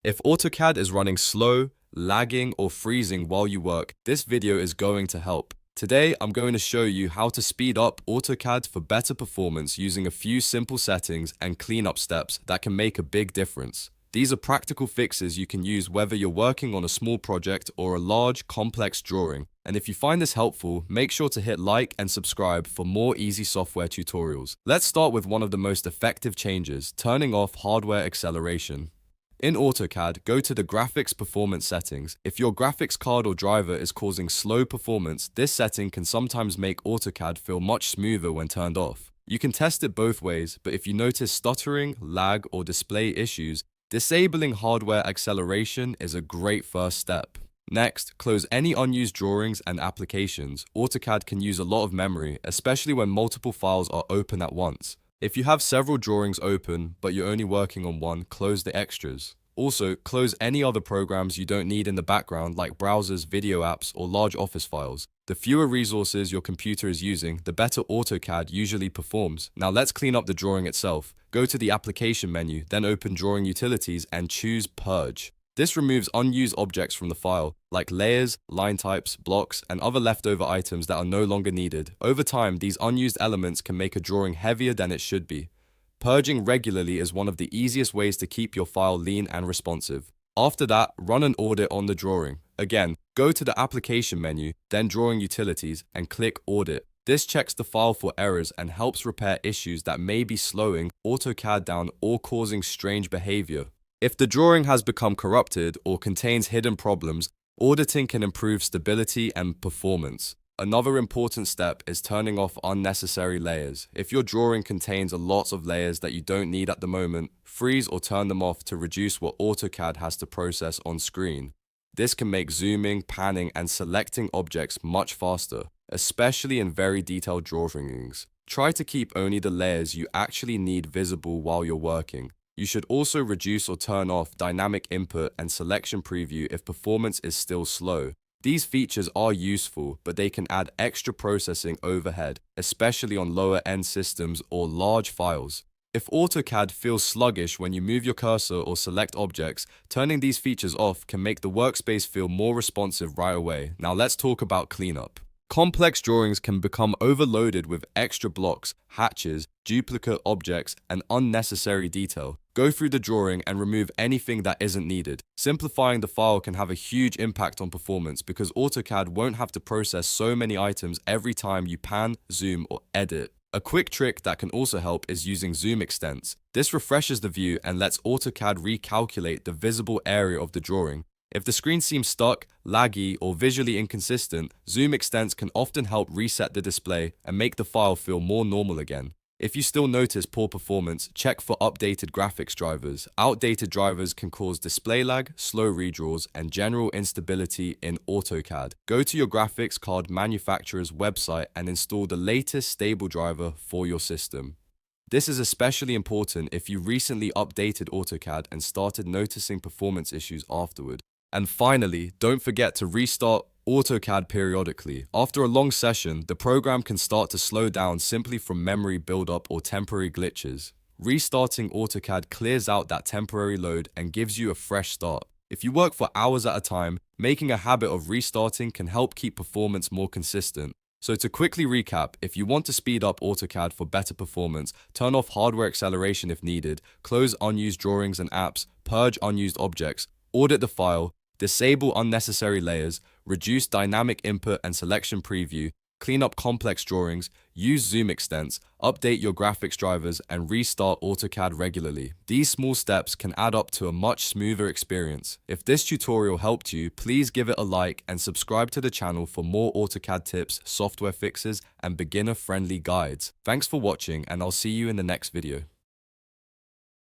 If AutoCAD is running slow, lagging, or freezing while you work, this video is going to help. Today, I'm going to show you how to speed up AutoCAD for better performance using a few simple settings and cleanup steps that can make a big difference. These are practical fixes you can use whether you're working on a small project or a large, complex drawing. And if you find this helpful, make sure to hit like and subscribe for more easy software tutorials. Let's start with one of the most effective changes, turning off hardware acceleration. In AutoCAD, go to the Graphics Performance settings. If your graphics card or driver is causing slow performance, this setting can sometimes make AutoCAD feel much smoother when turned off. You can test it both ways, but if you notice stuttering, lag, or display issues, disabling hardware acceleration is a great first step. Next, close any unused drawings and applications. AutoCAD can use a lot of memory, especially when multiple files are open at once. If you have several drawings open, but you're only working on one, close the extras. Also, close any other programs you don't need in the background like browsers, video apps, or large office files. The fewer resources your computer is using, the better AutoCAD usually performs. Now let's clean up the drawing itself. Go to the Application menu, then open Drawing Utilities and choose Purge. This removes unused objects from the file, like layers, line types, blocks, and other leftover items that are no longer needed. Over time, these unused elements can make a drawing heavier than it should be. Purging regularly is one of the easiest ways to keep your file lean and responsive. After that, run an audit on the drawing. Again, go to the Application menu, then Drawing Utilities, and click Audit. This checks the file for errors and helps repair issues that may be slowing AutoCAD down or causing strange behavior. If the drawing has become corrupted or contains hidden problems, auditing can improve stability and performance. Another important step is turning off unnecessary layers. If your drawing contains a lot of layers that you don't need at the moment, freeze or turn them off to reduce what AutoCAD has to process on screen. This can make zooming, panning, and selecting objects much faster, especially in very detailed drawings. Try to keep only the layers you actually need visible while you're working. You should also reduce or turn off dynamic input and selection preview if performance is still slow. These features are useful, but they can add extra processing overhead, especially on lower-end systems or large files. If AutoCAD feels sluggish when you move your cursor or select objects, turning these features off can make the workspace feel more responsive right away. Now let's talk about cleanup. Complex drawings can become overloaded with extra blocks, hatches, duplicate objects, and unnecessary detail. Go through the drawing and remove anything that isn't needed. Simplifying the file can have a huge impact on performance because AutoCAD won't have to process so many items every time you pan, zoom, or edit. A quick trick that can also help is using zoom extents. This refreshes the view and lets AutoCAD recalculate the visible area of the drawing. If the screen seems stuck, laggy, or visually inconsistent, zoom extents can often help reset the display and make the file feel more normal again. If you still notice poor performance, check for updated graphics drivers. Outdated drivers can cause display lag, slow redraws, and general instability in AutoCAD. Go to your graphics card manufacturer's website and install the latest stable driver for your system. This is especially important if you recently updated AutoCAD and started noticing performance issues afterward. And finally, don't forget to restart AutoCAD periodically. After a long session, the program can start to slow down simply from memory buildup or temporary glitches. Restarting AutoCAD clears out that temporary load and gives you a fresh start. If you work for hours at a time, making a habit of restarting can help keep performance more consistent. So to quickly recap, if you want to speed up AutoCAD for better performance, turn off hardware acceleration if needed, close unused drawings and apps, purge unused objects, audit the file, disable unnecessary layers, reduce dynamic input and selection preview, clean up complex drawings, use zoom extents, update your graphics drivers, and restart AutoCAD regularly. These small steps can add up to a much smoother experience. If this tutorial helped you, please give it a like and subscribe to the channel for more AutoCAD tips, software fixes, and beginner-friendly guides. Thanks for watching, and I'll see you in the next video.